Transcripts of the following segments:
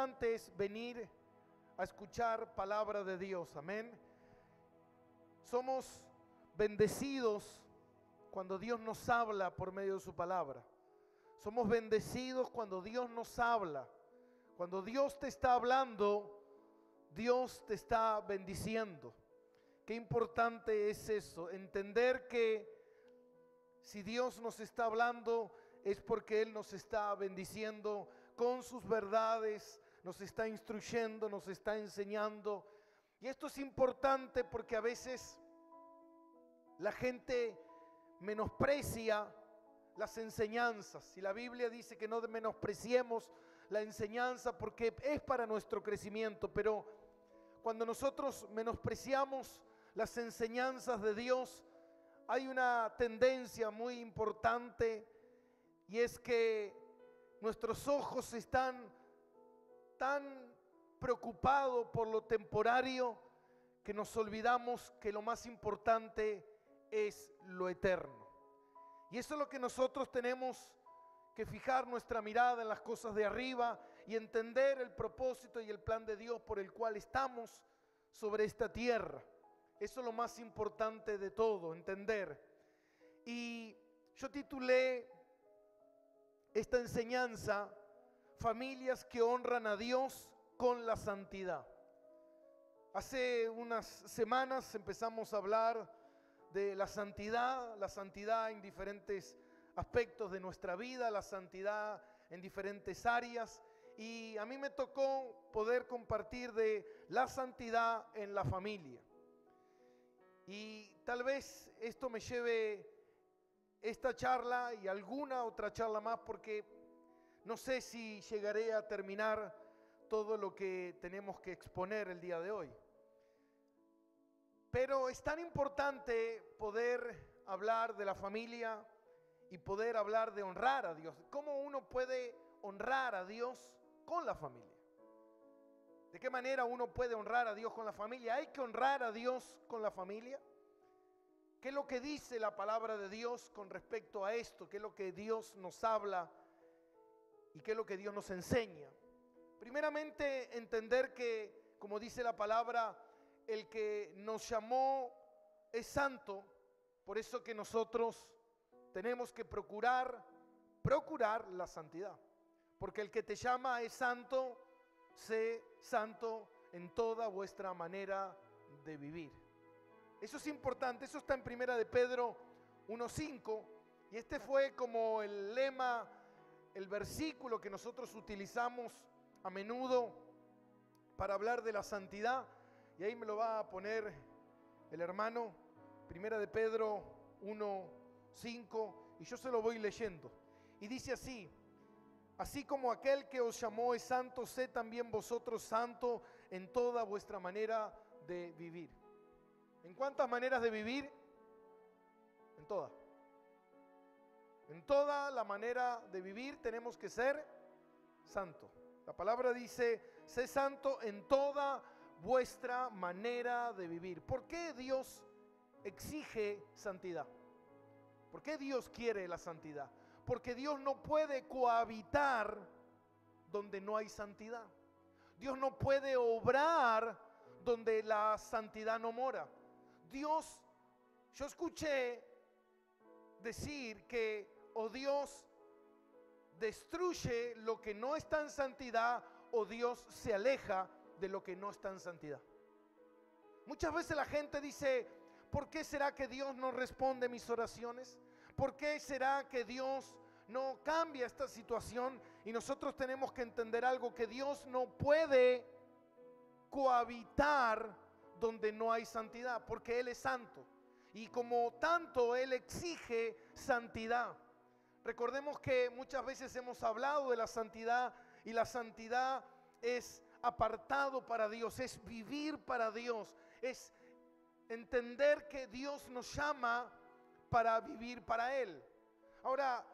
importante es venir a escuchar palabra de Dios, amén. Somos bendecidos cuando Dios nos habla por medio de su palabra. Somos bendecidos cuando Dios nos habla. Cuando Dios te está hablando, Dios te está bendiciendo. Qué importante es eso, entender que si Dios nos está hablando es porque Él nos está bendiciendo con sus verdades, nos está instruyendo, nos está enseñando. Y esto es importante porque a veces la gente menosprecia las enseñanzas. Y la Biblia dice que no menospreciemos la enseñanza porque es para nuestro crecimiento. Pero cuando nosotros menospreciamos las enseñanzas de Dios, hay una tendencia muy importante, y es que nuestros ojos están tan preocupados por lo temporario que nos olvidamos que lo más importante es lo eterno. Y eso es lo que nosotros tenemos que fijar nuestra mirada en las cosas de arriba y entender el propósito y el plan de Dios por el cual estamos sobre esta tierra. Eso es lo más importante de todo, entender. Y yo titulé esta enseñanza: familias que honran a Dios con la santidad. Hace unas semanas empezamos a hablar de la santidad en diferentes aspectos de nuestra vida, la santidad en diferentes áreas. Y a mí me tocó poder compartir de la santidad en la familia. Y tal vez esto me lleve esta charla y alguna otra charla más, porque no sé si llegaré a terminar todo lo que tenemos que exponer el día de hoy. Pero es tan importante poder hablar de la familia y poder hablar de honrar a Dios. ¿Cómo uno puede honrar a Dios con la familia? ¿De qué manera uno puede honrar a Dios con la familia? ¿Hay que honrar a Dios con la familia? ¿Qué es lo que dice la palabra de Dios con respecto a esto? ¿Qué es lo que Dios nos habla y qué es lo que Dios nos enseña? Primeramente, entender que, como dice la palabra, el que nos llamó es santo. Por eso que nosotros tenemos que procurar la santidad. Porque el que te llama es santo. Sé santo en toda vuestra manera de vivir. Eso es importante, eso está en Primera de Pedro 1:5, y este fue como el lema, el versículo que nosotros utilizamos a menudo para hablar de la santidad, y ahí me lo va a poner el hermano, Primera de Pedro 1:5, y yo se lo voy leyendo, y dice así: así como aquel que os llamó es santo, sed también vosotros santos en toda vuestra manera de vivir. ¿En cuántas maneras de vivir? En todas. En toda la manera de vivir tenemos que ser santos. La palabra dice: sé santo en toda vuestra manera de vivir. ¿Por qué Dios exige santidad? ¿Por qué Dios quiere la santidad? Porque Dios no puede cohabitar donde no hay santidad. Dios no puede obrar donde la santidad no mora. Dios, yo escuché decir que o Dios destruye lo que no está en santidad, o Dios se aleja de lo que no está en santidad. Muchas veces la gente dice: ¿por qué será que Dios no responde mis oraciones? ¿Por qué será que Dios no cambia esta situación? Y nosotros tenemos que entender algo: que Dios no puede cohabitar donde no hay santidad, porque Él es santo, y como tanto Él exige santidad. Recordemos que muchas veces hemos hablado de la santidad, y la santidad es apartado para Dios, es vivir para Dios, es entender que Dios nos llama para vivir para Él. Ahora,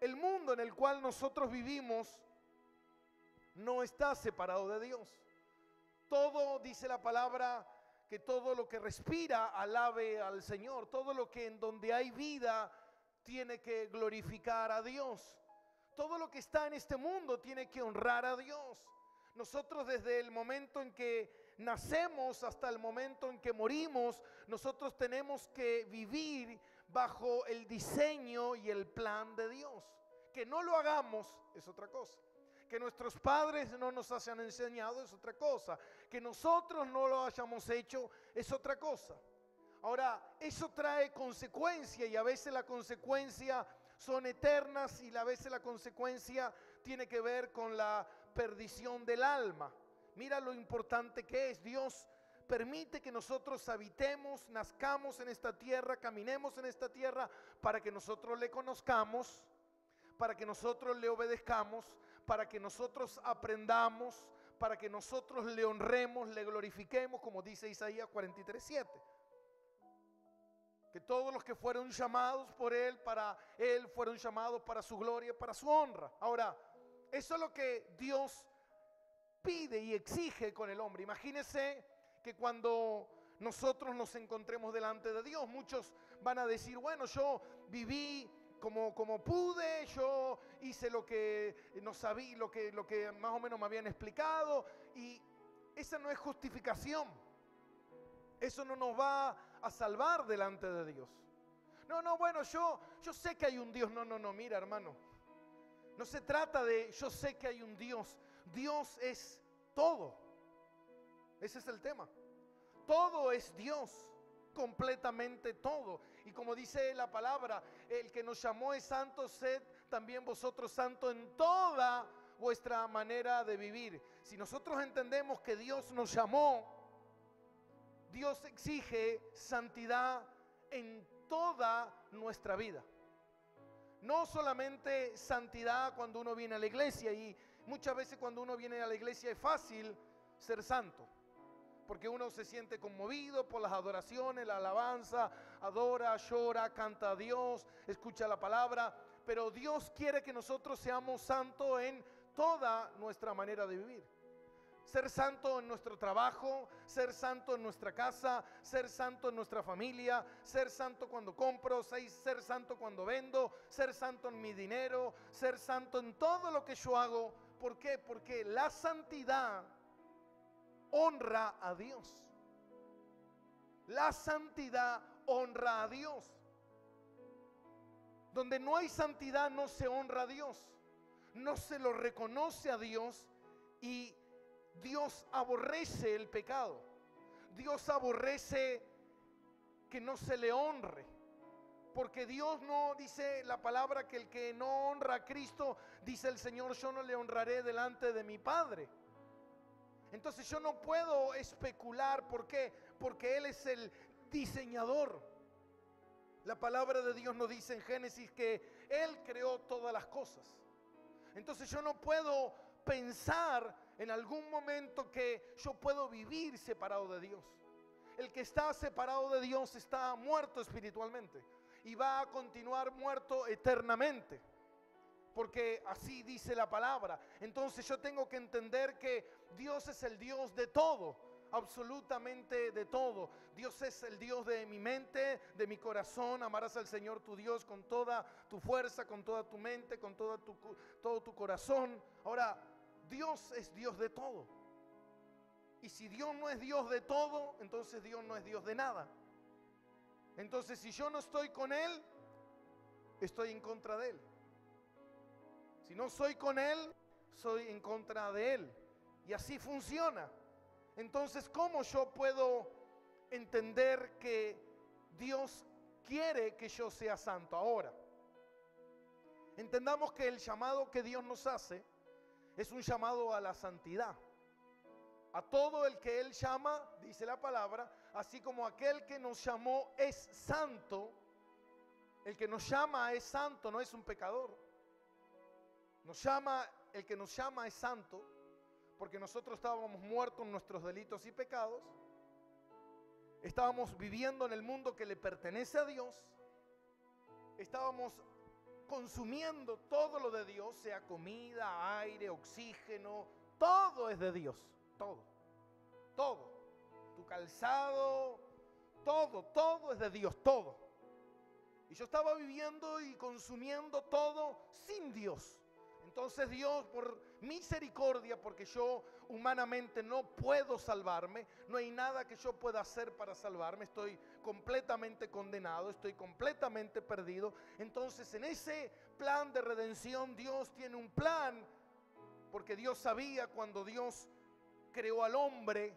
el mundo en el cual nosotros vivimos no está separado de Dios. Todo, dice la palabra, que todo lo que respira alabe al Señor. Todo lo que en donde hay vida tiene que glorificar a Dios. Todo lo que está en este mundo tiene que honrar a Dios. Nosotros desde el momento en que nacemos hasta el momento en que morimos, nosotros tenemos que vivir bajo el diseño y el plan de Dios. Que no lo hagamos es otra cosa. Que nuestros padres no nos hayan enseñado es otra cosa. Que nosotros no lo hayamos hecho es otra cosa. Ahora, eso trae consecuencia y a veces la consecuencia son eternas y a veces la consecuencia tiene que ver con la perdición del alma. Mira lo importante que es. Dios permite que nosotros habitemos, nazcamos en esta tierra, caminemos en esta tierra para que nosotros le conozcamos, para que nosotros le obedezcamos, para que nosotros aprendamos, para que nosotros le honremos, le glorifiquemos, como dice Isaías 43:7. Que todos los que fueron llamados por Él, para Él fueron llamados para su gloria, para su honra. Ahora, eso es lo que Dios pide y exige con el hombre. Imagínense que cuando nosotros nos encontremos delante de Dios, muchos van a decir, bueno, yo viví como pude, yo hice lo que no sabía, lo que más o menos me habían explicado, y esa no es justificación. Eso no nos va a salvar delante de Dios. No, bueno, yo sé que hay un Dios. No, mira, hermano. No se trata de yo sé que hay un Dios. Dios es todo. Ese es el tema. Todo es Dios. Completamente todo. Y como dice la palabra, el que nos llamó es santo, sed también vosotros santo en toda vuestra manera de vivir. Si nosotros entendemos que Dios nos llamó, Dios exige santidad en toda nuestra vida. No solamente santidad cuando uno viene a la iglesia, y muchas veces cuando uno viene a la iglesia es fácil ser santo, porque uno se siente conmovido por las adoraciones, la alabanza, adora, llora, canta a Dios, escucha la palabra, pero Dios quiere que nosotros seamos santos en toda nuestra manera de vivir. Ser santo en nuestro trabajo, ser santo en nuestra casa, ser santo en nuestra familia, ser santo cuando compro, ser santo cuando vendo, ser santo en mi dinero, ser santo en todo lo que yo hago. ¿Por qué? Porque la santidad honra a Dios. La santidad honra a Dios. Donde no hay santidad no se honra a Dios, no se lo reconoce a Dios, y Dios aborrece el pecado. Dios aborrece que no se le honre. Porque Dios no, dice la palabra, que el que no honra a Cristo, dice el Señor, yo no le honraré delante de mi Padre. Entonces yo no puedo especular. ¿Por qué? Porque Él es el diseñador. La palabra de Dios nos dice en Génesis que Él creó todas las cosas. Entonces yo no puedo pensar en algún momento que yo puedo vivir separado de Dios. El que está separado de Dios está muerto espiritualmente y va a continuar muerto eternamente, porque así dice la palabra. Entonces yo tengo que entender que Dios es el Dios de todo, absolutamente de todo. Dios es el Dios de mi mente, de mi corazón. Amarás al Señor tu Dios con toda tu fuerza, con toda tu mente, con todo tu corazón. Ahora, Dios es Dios de todo. Y si Dios no es Dios de todo, entonces Dios no es Dios de nada. Entonces, si yo no estoy con Él, estoy en contra de Él. Si no soy con Él, soy en contra de Él. Y así funciona. Entonces, ¿cómo yo puedo entender que Dios quiere que yo sea santo? Ahora, entendamos que el llamado que Dios nos hace es un llamado a la santidad. A todo el que Él llama, dice la palabra, así como aquel que nos llamó es santo. El que nos llama es santo, no es un pecador. El que nos llama es santo, porque nosotros estábamos muertos en nuestros delitos y pecados. Estábamos viviendo en el mundo que le pertenece a Dios. Estábamos consumiendo todo lo de Dios, sea comida, aire, oxígeno, todo es de Dios, todo, tu calzado, todo es de Dios, todo. Y yo estaba viviendo y consumiendo todo sin Dios, Entonces Dios, por misericordia, porque yo humanamente no puedo salvarme, no hay nada que yo pueda hacer para salvarme, estoy completamente condenado, estoy completamente perdido. Entonces en ese plan de redención Dios tiene un plan, porque Dios sabía cuando Dios creó al hombre,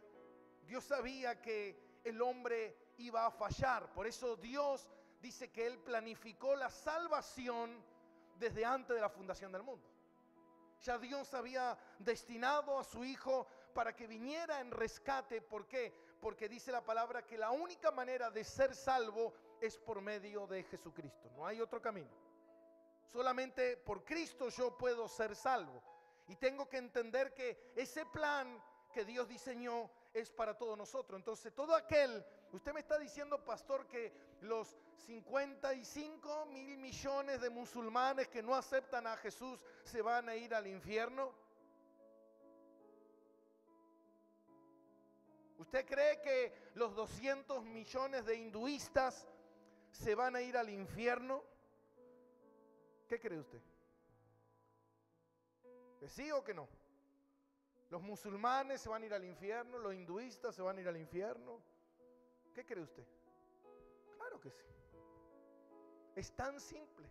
Dios sabía que el hombre iba a fallar. Por eso Dios dice que Él planificó la salvación desde antes de la fundación del mundo. Ya Dios había destinado a su Hijo para que viniera en rescate. ¿Por qué? Porque dice la palabra que la única manera de ser salvo es por medio de Jesucristo. No hay otro camino. Solamente por Cristo yo puedo ser salvo. Y tengo que entender que ese plan que Dios diseñó es para todos nosotros. Entonces todo aquel, usted me está diciendo, pastor, que los 55 mil millones de musulmanes que no aceptan a Jesús se van a ir al infierno. ¿Usted cree que los 200 millones de hinduistas se van a ir al infierno? ¿Qué cree usted? ¿Que sí o que no? Los musulmanes se van a ir al infierno, los hinduistas se van a ir al infierno. ¿Qué cree usted? Claro que sí. Es tan simple.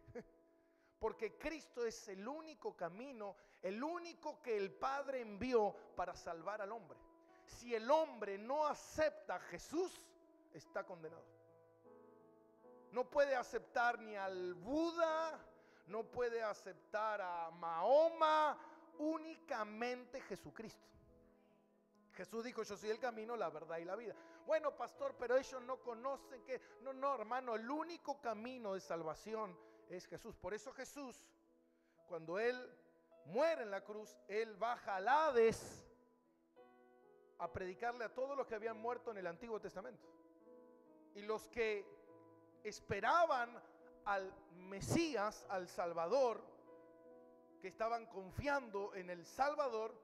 Porque Cristo es el único camino, el único que el Padre envió para salvar al hombre. Si el hombre no acepta a Jesús, está condenado. No puede aceptar ni al Buda, no puede aceptar a Mahoma, únicamente Jesucristo. Jesús dijo: yo soy el camino, la verdad y la vida. Bueno, pastor, pero ellos no conocen que... No, hermano, el único camino de salvación es Jesús. Por eso Jesús, cuando Él muere en la cruz, Él baja al Hades a predicarle a todos los que habían muerto en el Antiguo Testamento. Y los que esperaban al Mesías, al Salvador, que estaban confiando en el Salvador,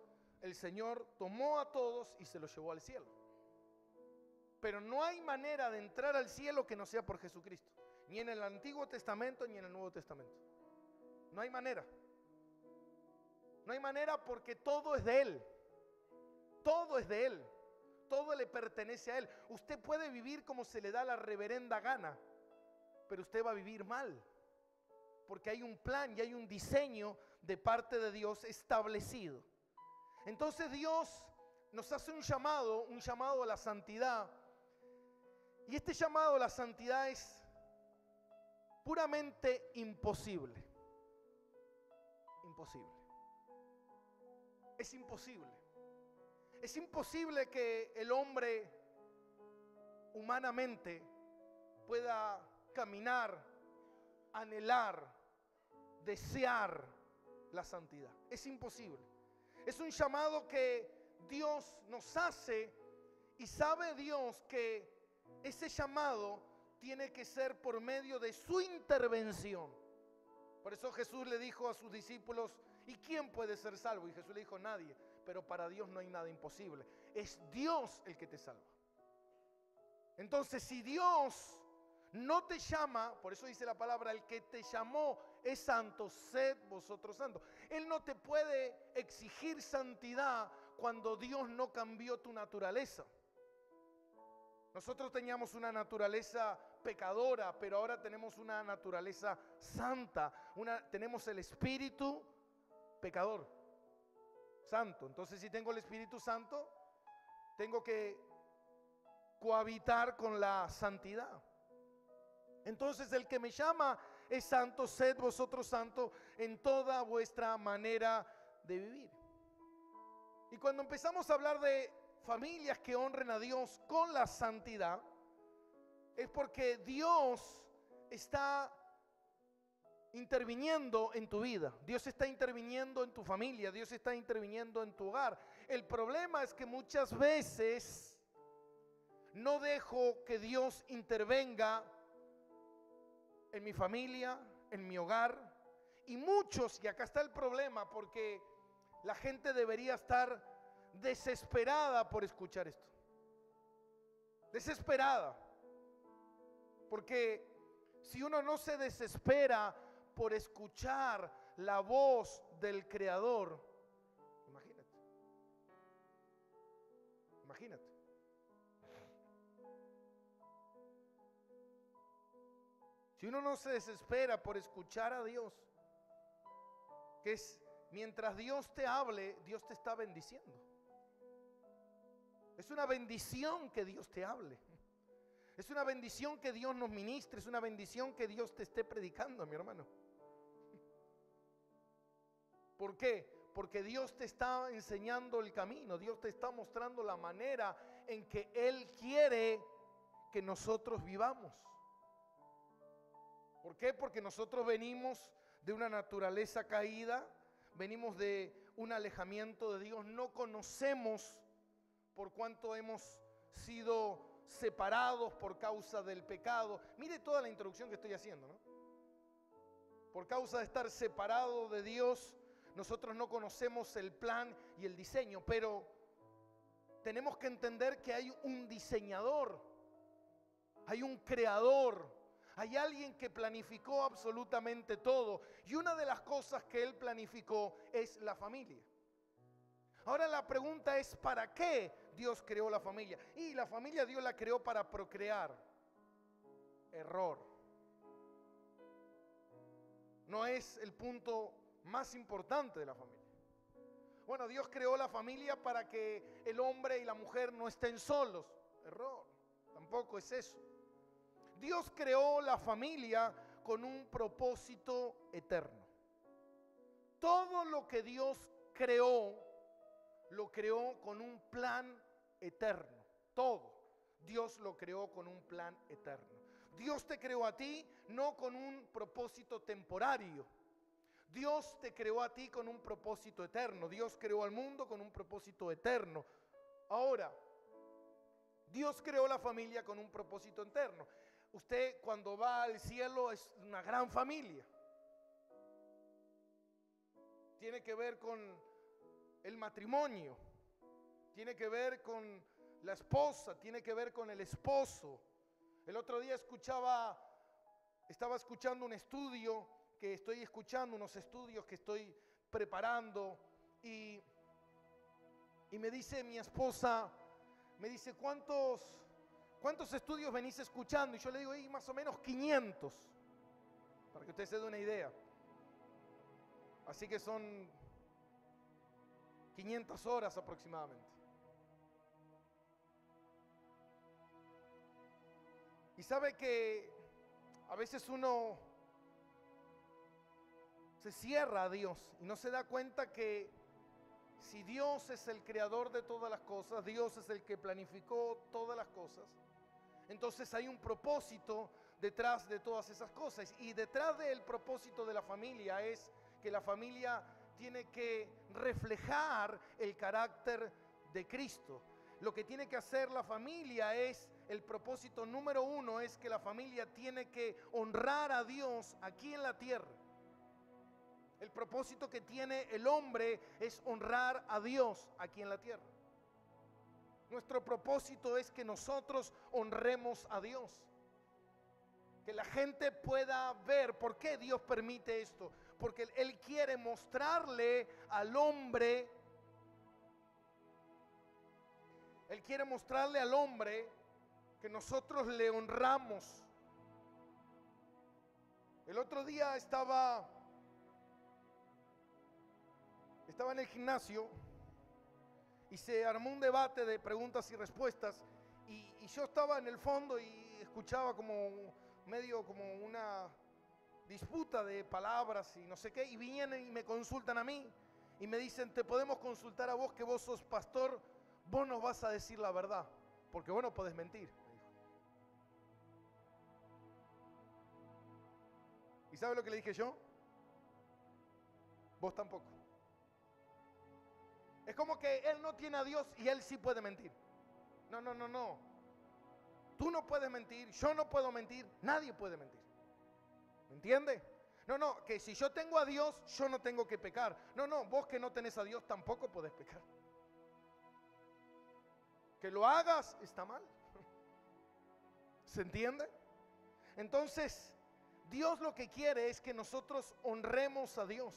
el Señor tomó a todos y se los llevó al cielo. Pero no hay manera de entrar al cielo que no sea por Jesucristo, ni en el Antiguo Testamento ni en el Nuevo Testamento. No hay manera. No hay manera, porque todo es de Él. Todo es de Él. Todo le pertenece a Él. Usted puede vivir como se le da la reverenda gana, pero usted va a vivir mal, porque hay un plan y hay un diseño de parte de Dios establecido. Entonces Dios nos hace un llamado a la santidad. Y este llamado a la santidad es puramente imposible. Imposible. Es imposible. Es imposible que el hombre humanamente pueda caminar, anhelar, desear la santidad. Es imposible. Es un llamado que Dios nos hace, y sabe Dios que ese llamado tiene que ser por medio de su intervención. Por eso Jesús le dijo a sus discípulos: ¿y quién puede ser salvo? Y Jesús le dijo: nadie. Pero para Dios no hay nada imposible. Es Dios el que te salva. Entonces, si Dios no te llama, por eso dice la palabra: el que te llamó es santo, sed vosotros santos. Él no te puede exigir santidad cuando Dios no cambió tu naturaleza. Nosotros teníamos una naturaleza pecadora, pero ahora tenemos una naturaleza santa. Tenemos el Espíritu pecador, santo. Entonces, si tengo el Espíritu Santo, tengo que cohabitar con la santidad. Entonces, el que me llama es santo, sed vosotros santos en toda vuestra manera de vivir. Y cuando empezamos a hablar de familias que honren a Dios con la santidad, es porque Dios está interviniendo en tu vida. Dios está interviniendo en tu familia. Dios está interviniendo en tu hogar. El problema es que muchas veces no dejo que Dios intervenga en mi familia, en mi hogar. Y muchos, y acá está el problema, porque la gente debería estar desesperada por escuchar esto. Desesperada. Porque si uno no se desespera por escuchar la voz del Creador, imagínate. Si uno no se desespera por escuchar a Dios, que es mientras Dios te hable, Dios te está bendiciendo. Es una bendición que Dios te hable. Es una bendición que Dios nos ministre. Es una bendición que Dios te esté predicando, mi hermano. ¿Por qué? Porque Dios te está enseñando el camino. Dios te está mostrando la manera en que Él quiere que nosotros vivamos. ¿Por qué? Porque nosotros venimos de una naturaleza caída, venimos de un alejamiento de Dios, no conocemos por cuánto hemos sido separados por causa del pecado. Mire toda la introducción que estoy haciendo, ¿no? Por causa de estar separado de Dios, nosotros no conocemos el plan y el diseño, pero tenemos que entender que hay un diseñador, hay un creador. Hay alguien que planificó absolutamente todo. Y una de las cosas que Él planificó es la familia. Ahora la pregunta es, ¿para qué Dios creó la familia? Y la familia Dios la creó para procrear. Error. No es el punto más importante de la familia. Bueno, Dios creó la familia para que el hombre y la mujer no estén solos. Error. Tampoco es eso. Dios creó la familia con un propósito eterno. Todo lo que Dios creó, lo creó con un plan eterno. Todo. Dios lo creó con un plan eterno. Dios te creó a ti no con un propósito temporario. Dios te creó a ti con un propósito eterno. Dios creó al mundo con un propósito eterno. Ahora, Dios creó la familia con un propósito eterno. Usted cuando va al cielo es una gran familia. Tiene que ver con el matrimonio, tiene que ver con la esposa, tiene que ver con el esposo. El otro día estaba escuchando un estudio que estoy escuchando, unos estudios que estoy preparando y me dice mi esposa, me dice, ¿cuántos estudios venís escuchando? Y yo le digo, más o menos 500, para que usted se dé una idea. Así que son 500 horas aproximadamente. Y sabe que a veces uno se cierra a Dios y no se da cuenta que si Dios es el creador de todas las cosas, Dios es el que planificó todas las cosas, entonces hay un propósito detrás de todas esas cosas. Y detrás del propósito de la familia es que la familia tiene que reflejar el carácter de Cristo. Lo que tiene que hacer la familia es, el propósito número uno es que la familia tiene que honrar a Dios aquí en la tierra. El propósito que tiene el hombre es honrar a Dios aquí en la tierra. Nuestro propósito es que nosotros honremos a Dios. Que la gente pueda ver por qué Dios permite esto. Porque Él quiere mostrarle al hombre, Él quiere mostrarle al hombre que nosotros le honramos. El otro día estaba en el gimnasio y se armó un debate de preguntas y respuestas y yo estaba en el fondo y escuchaba como medio como una disputa de palabras y no sé qué, y vienen y me consultan a mí y me dicen, te podemos consultar a vos que vos sos pastor, vos nos vas a decir la verdad, porque vos no podés mentir, me dijo. ¿Y sabe lo que le dije yo? Vos tampoco. Es como que él no tiene a Dios y él sí puede mentir. No. Tú no puedes mentir, yo no puedo mentir, nadie puede mentir. ¿Me entiende? No, que si yo tengo a Dios, yo no tengo que pecar. No, vos que no tenés a Dios tampoco podés pecar. Que lo hagas está mal. ¿Se entiende? Entonces, Dios lo que quiere es que nosotros honremos a Dios.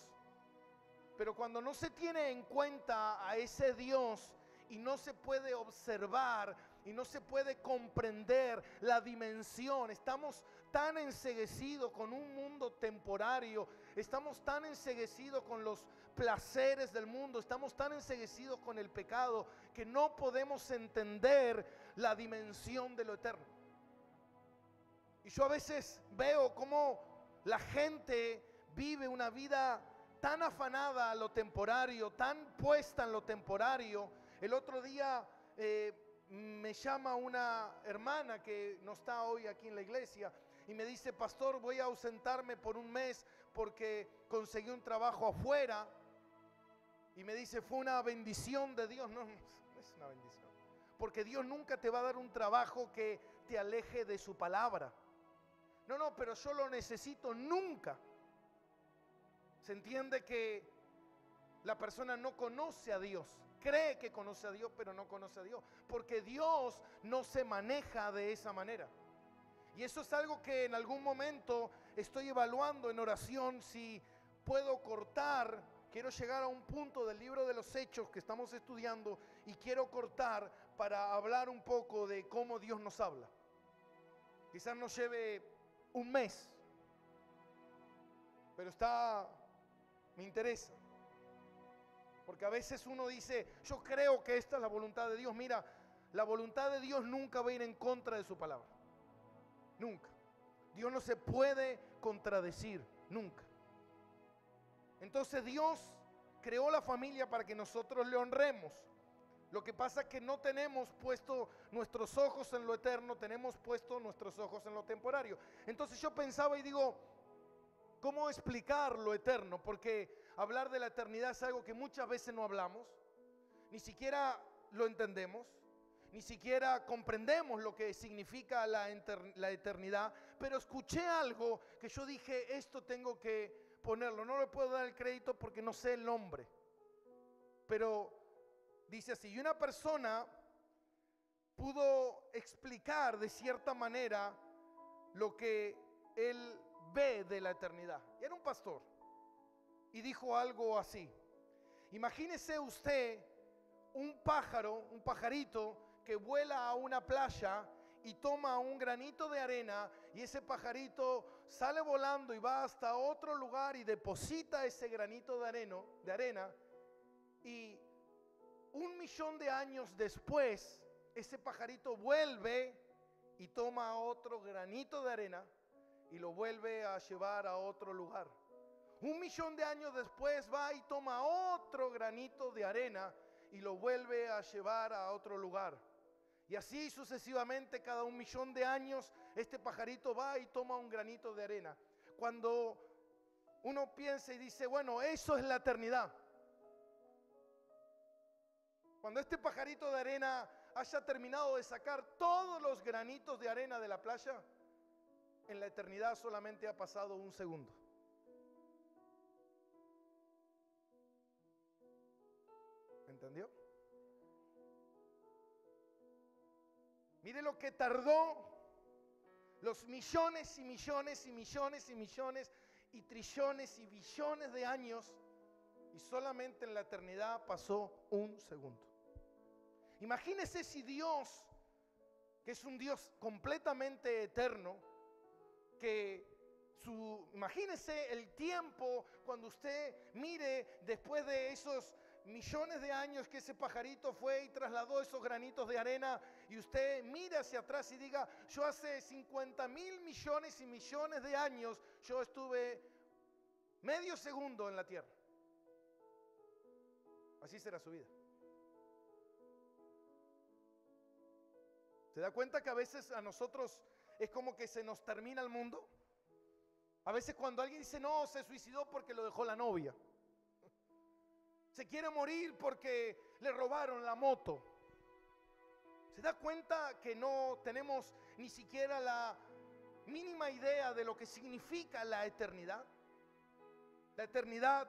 Pero cuando no se tiene en cuenta a ese Dios y no se puede observar y no se puede comprender la dimensión, estamos tan enceguecidos con un mundo temporario, estamos tan enceguecidos con los placeres del mundo, estamos tan enceguecidos con el pecado que no podemos entender la dimensión de lo eterno. Y yo a veces veo cómo la gente vive una vida tan afanada a lo temporario, tan puesta en lo temporario. El otro día me llama una hermana que no está hoy aquí en la iglesia y me dice: pastor, voy a ausentarme por un mes porque conseguí un trabajo afuera. Y me dice: fue una bendición de Dios. No, no es una bendición, porque Dios nunca te va a dar un trabajo que te aleje de su palabra. No, pero yo lo necesito. Nunca. Se entiende que la persona no conoce a Dios, cree que conoce a Dios, pero no conoce a Dios, porque Dios no se maneja de esa manera. Y eso es algo que en algún momento estoy evaluando en oración, si puedo cortar. Quiero llegar a un punto del libro de los Hechos que estamos estudiando y quiero cortar para hablar un poco de cómo Dios nos habla. Quizás nos lleve un mes, pero me interesa. Porque a veces uno dice: yo creo que esta es la voluntad de Dios. Mira, la voluntad de Dios nunca va a ir en contra de su palabra. Nunca. Dios no se puede contradecir, nunca. Entonces Dios creó la familia para que nosotros le honremos. Lo que pasa es que no tenemos puesto nuestros ojos en lo eterno, tenemos puesto nuestros ojos en lo temporario. Entonces yo pensaba y digo: ¿cómo explicar lo eterno? Porque hablar de la eternidad es algo que muchas veces no hablamos, ni siquiera lo entendemos, ni siquiera comprendemos lo que significa la eternidad. Pero escuché algo que yo dije: esto tengo que ponerlo. No le puedo dar el crédito porque no sé el nombre, pero dice así: y una persona pudo explicar de cierta manera lo que él ve de la eternidad. Era un pastor y dijo algo así: imagínese usted un pájaro, un pajarito que vuela a una playa y toma un granito de arena, y ese pajarito sale volando y va hasta otro lugar y deposita ese granito de arena, y 1.000.000 de años después ese pajarito vuelve y toma otro granito de arena y lo vuelve a llevar a otro lugar. 1.000.000 de años después va y toma otro granito de arena y lo vuelve a llevar a otro lugar. Y así sucesivamente, cada 1.000.000 de años este pajarito va y toma un granito de arena. Cuando uno piensa y dice: bueno, eso es la eternidad. Cuando este pajarito de arena haya terminado de sacar todos los granitos de arena de la playa, en la eternidad solamente ha pasado un segundo. ¿Entendió? Mire lo que tardó los millones y millones y millones y millones y trillones y billones de años, y solamente en la eternidad pasó un segundo. Imagínese si Dios, que es un Dios completamente eterno, imagínese el tiempo cuando usted mire después de esos millones de años que ese pajarito fue y trasladó esos granitos de arena, y usted mire hacia atrás y diga: yo hace 50.000 millones y millones de años yo estuve medio segundo en la tierra. Así será su vida. ¿Se da cuenta que a veces a nosotros es como que se nos termina el mundo? A veces cuando alguien dice: no, se suicidó porque lo dejó la novia, se quiere morir porque le robaron la moto. ¿Se da cuenta que no tenemos ni siquiera la mínima idea de lo que significa la eternidad? La eternidad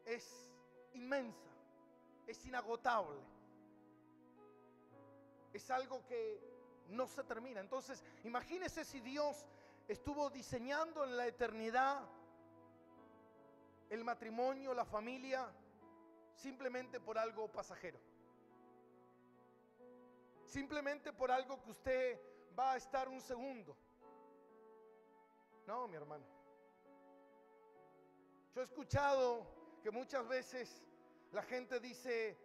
es inmensa, es inagotable, es algo que no se termina. Entonces, imagínese si Dios estuvo diseñando en la eternidad el matrimonio, la familia, simplemente por algo pasajero. Simplemente por algo que usted va a estar un segundo. No, mi hermano. Yo he escuchado que muchas veces la gente dice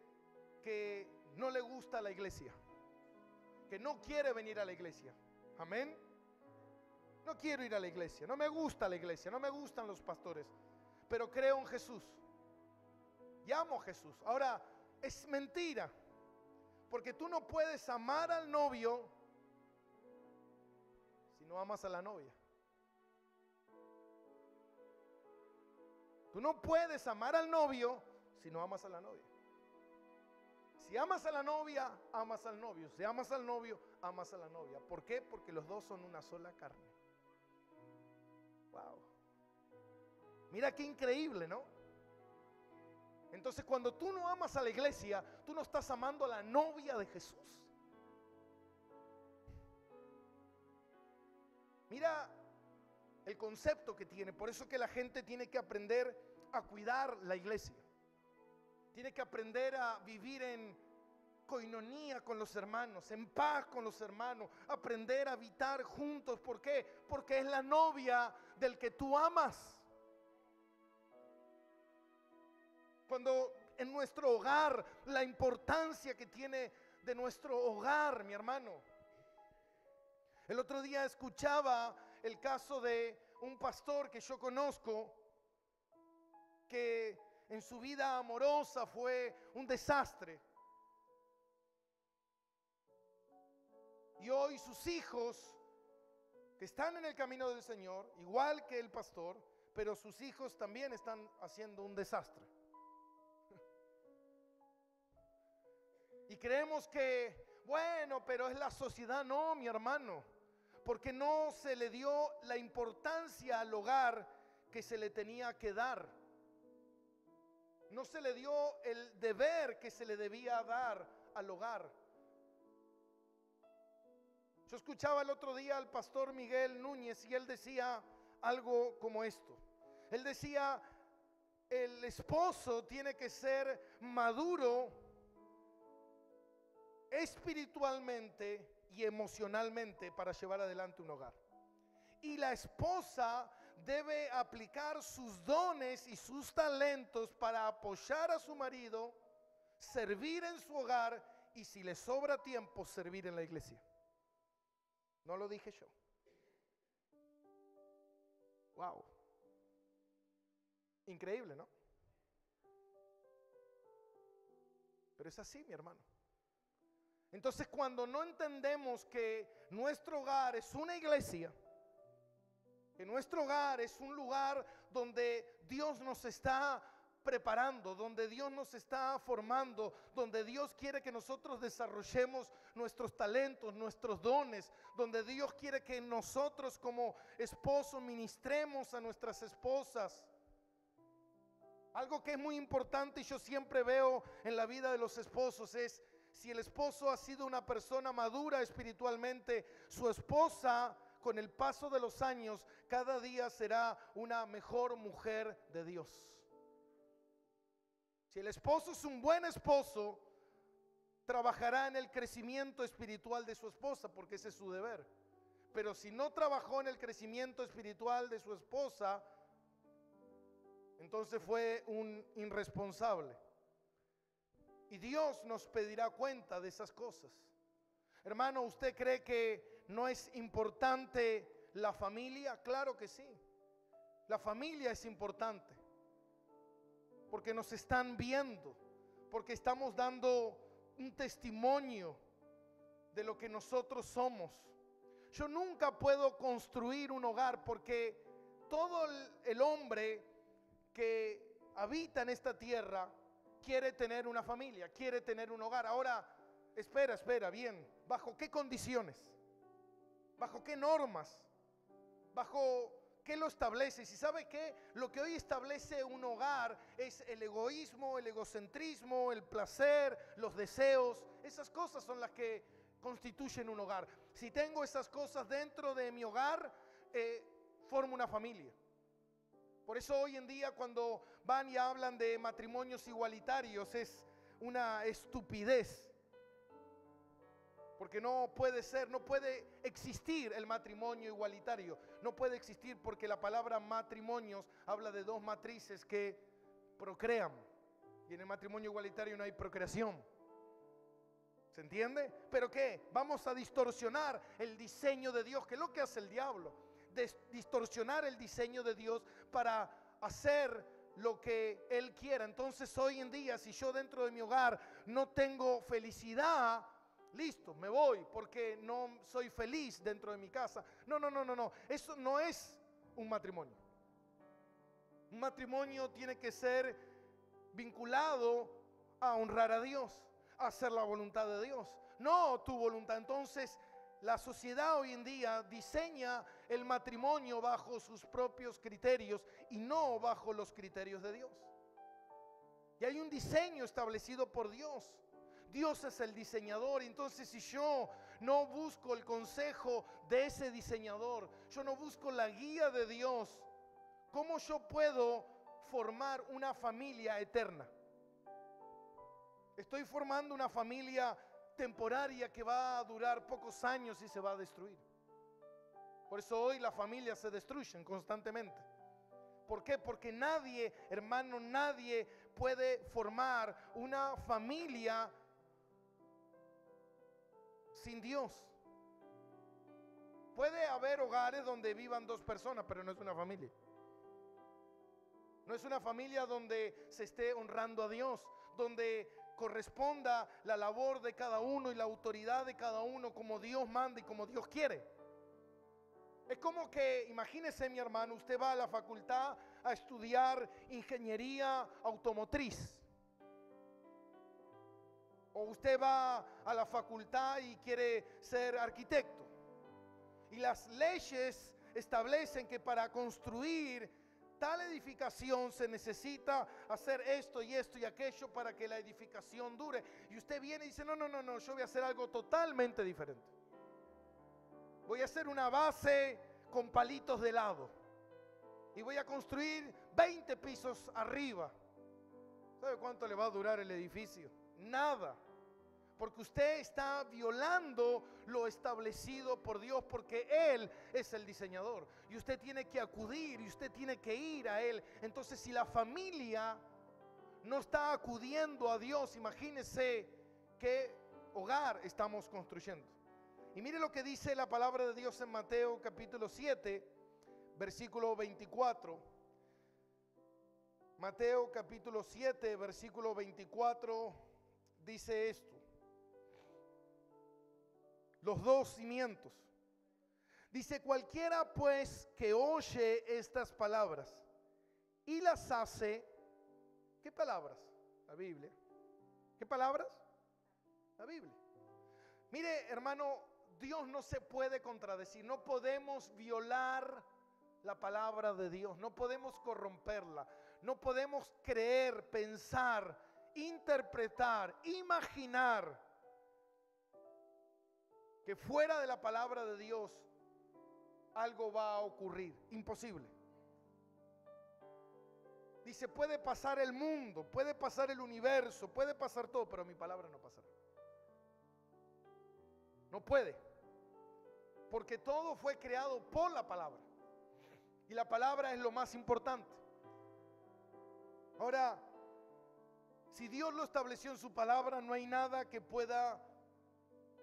que no le gusta la iglesia, que no quiere venir a la iglesia. Amén. No quiero ir a la iglesia, no me gusta la iglesia, no me gustan los pastores, pero creo en Jesús y amo a Jesús. Ahora, es mentira, porque tú no puedes amar al novio si no amas a la novia. Tú no puedes amar al novio si no amas a la novia. Si amas a la novia, amas al novio. Si amas al novio, amas a la novia. ¿Por qué? Porque los dos son una sola carne. Wow. Mira qué increíble, ¿no? Entonces, cuando tú no amas a la iglesia, tú no estás amando a la novia de Jesús. Mira el concepto que tiene. Por eso que la gente tiene que aprender a cuidar la iglesia. Tiene que aprender a vivir en coinonía con los hermanos, en paz con los hermanos, aprender a habitar juntos. ¿Por qué? Porque es la novia del que tú amas. Cuando en nuestro hogar, la importancia que tiene de nuestro hogar, mi hermano. El otro día escuchaba el caso de un pastor que yo conozco, que en su vida amorosa fue un desastre. Y hoy sus hijos, que están en el camino del Señor, igual que el pastor, pero sus hijos también están haciendo un desastre. Y creemos que, bueno, pero es la sociedad. No, mi hermano, porque no se le dio la importancia al hogar que se le tenía que dar. No se le dio el deber que se le debía dar al hogar. Yo escuchaba el otro día al pastor Miguel Núñez y él decía algo como esto. Él decía, el esposo tiene que ser maduro espiritualmente y emocionalmente para llevar adelante un hogar. Y la esposa debe aplicar sus dones y sus talentos para apoyar a su marido, servir en su hogar y, si le sobra tiempo, servir en la iglesia. No lo dije yo. Wow. Increíble, ¿no? Pero es así, mi hermano. Entonces, cuando no entendemos que nuestro hogar es una iglesia, que nuestro hogar es un lugar donde Dios nos está preparando, donde Dios nos está formando, donde Dios quiere que nosotros desarrollemos nuestros talentos, nuestros dones, donde Dios quiere que nosotros como esposos ministremos a nuestras esposas. Algo que es muy importante y yo siempre veo en la vida de los esposos es, si el esposo ha sido una persona madura espiritualmente, su esposa, con el paso de los años, cada día será una mejor mujer de Dios. Si el esposo es un buen esposo, trabajará en el crecimiento espiritual de su esposa, porque ese es su deber. Pero si no trabajó en el crecimiento espiritual de su esposa, entonces fue un irresponsable. Y Dios nos pedirá cuenta de esas cosas. Hermano, ¿usted cree que no es importante la familia? Claro que sí. La familia es importante. Porque nos están viendo. Porque estamos dando un testimonio de lo que nosotros somos. Yo nunca puedo construir un hogar porque todo el hombre que habita en esta tierra quiere tener una familia, quiere tener un hogar. Ahora, espera, bien. ¿Bajo qué condiciones? ¿Bajo qué normas? ¿Bajo qué lo establece? Si sabe que lo que hoy establece un hogar es el egoísmo, el egocentrismo, el placer, los deseos. Esas cosas son las que constituyen un hogar. Si tengo esas cosas dentro de mi hogar, formo una familia. Por eso hoy en día cuando van y hablan de matrimonios igualitarios es una estupidez. Porque no puede ser, no puede existir el matrimonio igualitario. No puede existir porque la palabra matrimonios habla de dos matrices que procrean. Y en el matrimonio igualitario no hay procreación. ¿Se entiende? ¿Pero qué? Vamos a distorsionar el diseño de Dios, que es lo que hace el diablo. Distorsionar el diseño de Dios para hacer lo que Él quiera. Entonces hoy en día, si yo dentro de mi hogar no tengo felicidad, listo, me voy porque no soy feliz dentro de mi casa. No. Eso no es un matrimonio. Un matrimonio tiene que ser vinculado a honrar a Dios, a hacer la voluntad de Dios, no tu voluntad. Entonces, la sociedad hoy en día diseña el matrimonio bajo sus propios criterios y no bajo los criterios de Dios. Y hay un diseño establecido por Dios. Dios es el diseñador. Entonces si yo no busco el consejo de ese diseñador, yo no busco la guía de Dios, ¿cómo yo puedo formar una familia eterna? Estoy formando una familia temporaria que va a durar pocos años y se va a destruir. Por eso hoy las familias se destruyen constantemente. ¿Por qué? Porque nadie, hermano, nadie puede formar una familia sin Dios. Puede haber hogares donde vivan dos personas, pero no es una familia. No es una familia donde se esté honrando a Dios, donde corresponda la labor de cada uno y la autoridad de cada uno como Dios manda y como Dios quiere. Es como que, imagínese mi hermano, usted va a la facultad a estudiar ingeniería automotriz. O usted va a la facultad y quiere ser arquitecto. Y las leyes establecen que para construir tal edificación se necesita hacer esto y esto y aquello para que la edificación dure. Y usted viene y dice, no, yo voy a hacer algo totalmente diferente. Voy a hacer una base con palitos de lado. Y voy a construir 20 pisos arriba. ¿Sabe cuánto le va a durar el edificio? Nada. Porque usted está violando lo establecido por Dios, porque Él es el diseñador. Y usted tiene que acudir y usted tiene que ir a Él. Entonces, si la familia no está acudiendo a Dios, imagínese qué hogar estamos construyendo. Y mire lo que dice la palabra de Dios en Mateo capítulo 7, versículo 24. Mateo capítulo 7, versículo 24 dice esto. Los dos cimientos. Dice, cualquiera pues que oye estas palabras y las hace. ¿Qué palabras? La Biblia. ¿Qué palabras? La Biblia. Mire, hermano, Dios no se puede contradecir. No podemos violar la palabra de Dios. No podemos corromperla. No podemos creer, pensar, interpretar, imaginar que fuera de la palabra de Dios algo va a ocurrir. Imposible. Dice, puede pasar el mundo, puede pasar el universo, puede pasar todo, pero mi palabra no pasará. No puede. Porque todo fue creado por la palabra. Y la palabra es lo más importante. Ahora, si Dios lo estableció en su palabra, no hay nada que pueda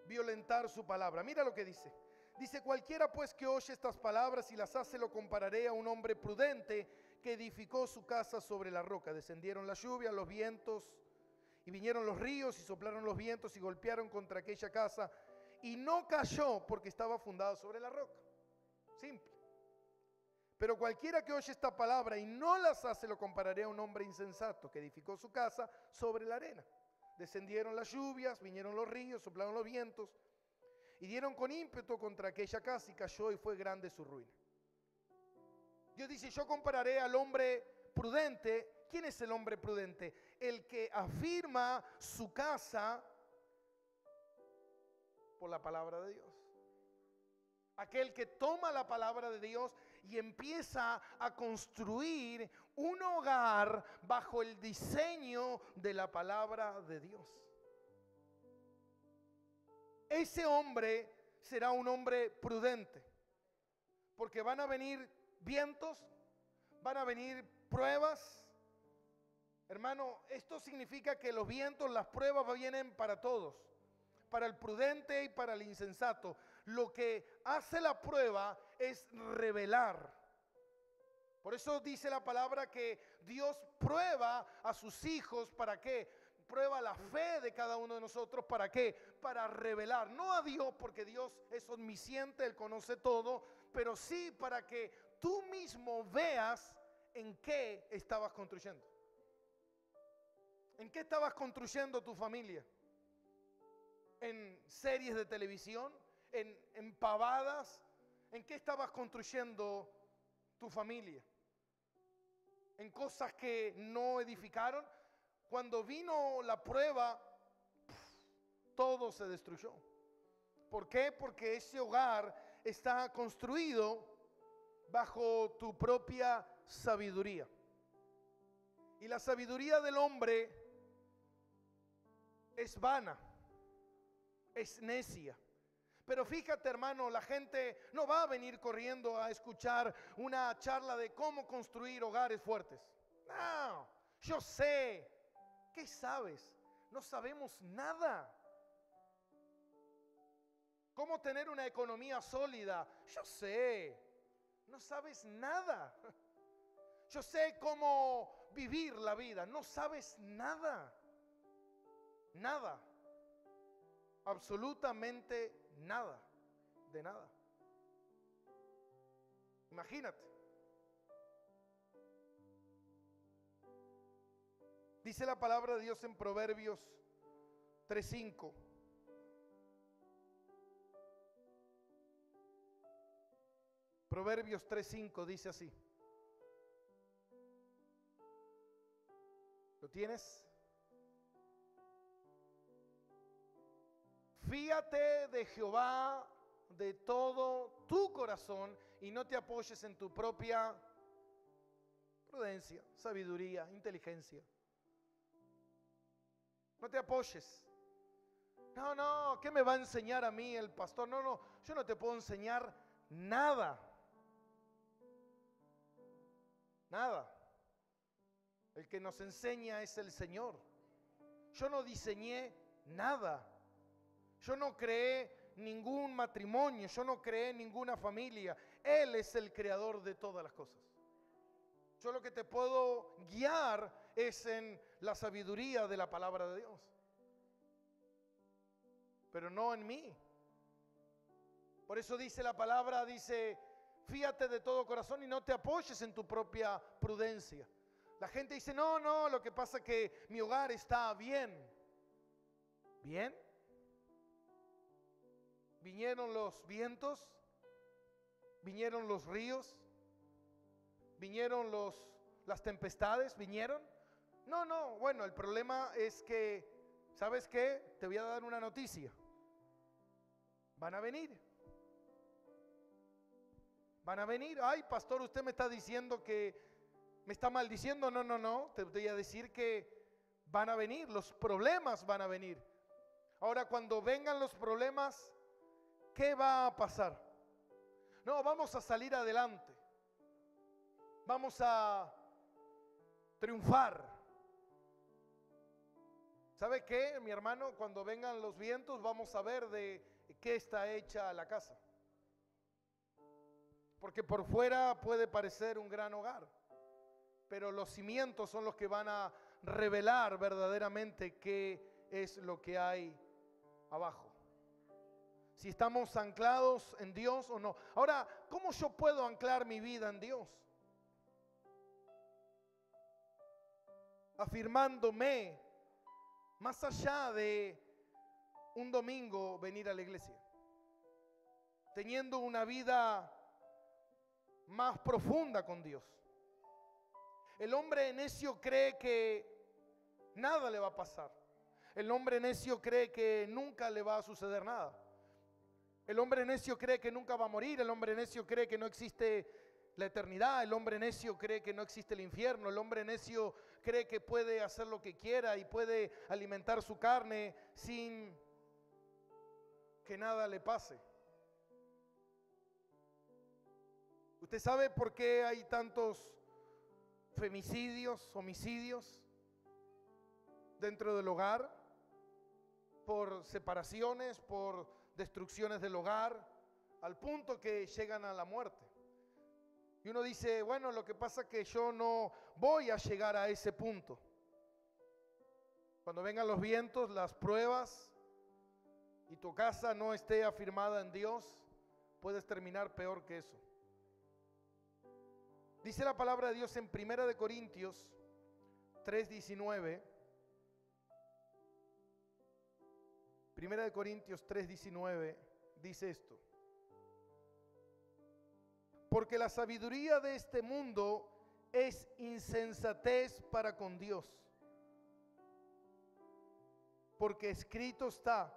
violentar su palabra. Mira lo que dice. Dice, cualquiera pues que oye estas palabras y las hace, lo compararé a un hombre prudente que edificó su casa sobre la roca. Descendieron las lluvias, los vientos, y vinieron los ríos y soplaron los vientos y golpearon contra aquella casa, y no cayó porque estaba fundada sobre la roca. Simple. Pero cualquiera que oye esta palabra y no las hace, lo compararé a un hombre insensato que edificó su casa sobre la arena. Descendieron las lluvias, vinieron los ríos, soplaron los vientos y dieron con ímpetu contra aquella casa y cayó y fue grande su ruina. Dios dice, yo compararé al hombre prudente. ¿Quién es el hombre prudente? El que afirma su casa por la palabra de Dios. Aquel que toma la palabra de Dios y empieza a construir un hogar bajo el diseño de la palabra de Dios. Ese hombre será un hombre prudente, porque van a venir vientos, van a venir pruebas. Hermano, esto significa que los vientos, las pruebas vienen para todos, para el prudente y para el insensato. Lo que hace la prueba es revelar. Por eso dice la palabra que Dios prueba a sus hijos. ¿Para qué? Prueba la fe de cada uno de nosotros. ¿Para qué? Para revelar. No a Dios, porque Dios es omnisciente, Él conoce todo, pero sí para que tú mismo veas en qué estabas construyendo. ¿En qué estabas construyendo tu familia? ¿En series de televisión? ¿En pavadas? ¿En qué estabas construyendo tu familia? ¿En cosas que no edificaron? Cuando vino la prueba, todo se destruyó. ¿Por qué? Porque ese hogar está construido bajo tu propia sabiduría. Y la sabiduría del hombre es vana, es necia. Pero fíjate, hermano, la gente no va a venir corriendo a escuchar una charla de cómo construir hogares fuertes. No, yo sé. ¿Qué sabes? No sabemos nada. ¿Cómo tener una economía sólida? Yo sé. No sabes nada. Yo sé cómo vivir la vida. No sabes nada. Nada. Absolutamente nada. De nada. Imagínate. Dice la palabra de Dios en Proverbios 3:5. Proverbios 3:5 dice así. ¿Lo tienes? Fíate de Jehová de todo tu corazón y no te apoyes en tu propia prudencia, sabiduría, inteligencia. No te apoyes. No, ¿qué me va a enseñar a mí el pastor? No, yo no te puedo enseñar nada. Nada. El que nos enseña es el Señor. Yo no diseñé nada. Yo no creé ningún matrimonio. Yo no creé ninguna familia. Él es el creador de todas las cosas. Yo lo que te puedo guiar es en la sabiduría de la palabra de Dios. Pero no en mí. Por eso dice la palabra, dice, fíate de todo corazón y no te apoyes en tu propia prudencia. La gente dice, no, lo que pasa es que mi hogar está bien. ¿Bien? ¿Vinieron los vientos? ¿Vinieron los ríos? ¿Vinieron las tempestades? ¿Vinieron? No, bueno, el problema es que, ¿sabes qué? Te voy a dar una noticia. Van a venir. Van a venir. Ay, pastor, usted me está diciendo que me está maldiciendo. No, te voy a decir que van a venir, los problemas van a venir. Ahora, cuando vengan los problemas, ¿qué va a pasar? No, vamos a salir adelante. Vamos a triunfar. ¿Sabe qué, mi hermano? Cuando vengan los vientos vamos a ver de qué está hecha la casa. Porque por fuera puede parecer un gran hogar, pero los cimientos son los que van a revelar verdaderamente qué es lo que hay abajo. Si estamos anclados en Dios o no. Ahora, ¿cómo yo puedo anclar mi vida en Dios? Afirmándome, más allá de un domingo venir a la iglesia, teniendo una vida más profunda con Dios. El hombre necio cree que nada le va a pasar. El hombre necio cree que nunca le va a suceder nada. El hombre necio cree que nunca va a morir. El hombre necio cree que no existe la eternidad. El hombre necio cree que no existe el infierno. El hombre necio cree que puede hacer lo que quiera y puede alimentar su carne sin que nada le pase. ¿Usted sabe por qué hay tantos femicidios, homicidios dentro del hogar? Por separaciones, por destrucciones del hogar, al punto que llegan a la muerte. Y uno dice, bueno, lo que pasa es que yo no voy a llegar a ese punto. Cuando vengan los vientos, las pruebas, y tu casa no esté afirmada en Dios, puedes terminar peor que eso. Dice la palabra de Dios en 1 Corintios 3:19. 1 Corintios 3:19 dice esto: porque la sabiduría de este mundo es insensatez para con Dios. Porque escrito está,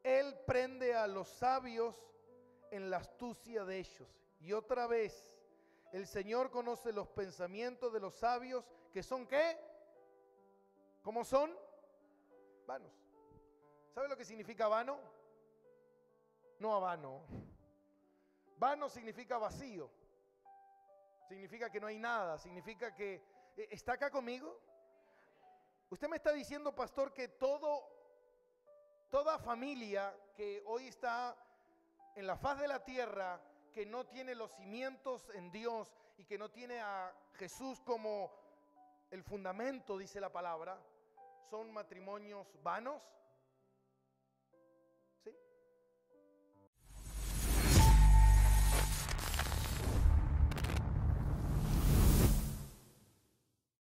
Él prende a los sabios en la astucia de ellos. Y otra vez, el Señor conoce los pensamientos de los sabios, que son ¿qué? ¿Cómo son? Vanos. ¿Sabe lo que significa vano? No vano. Vano significa vacío. Significa que no hay nada. Significa que ¿está acá conmigo? Usted me está diciendo, pastor, que toda familia que hoy está en la faz de la tierra, que no tiene los cimientos en Dios y que no tiene a Jesús como el fundamento, dice la palabra, son matrimonios vanos.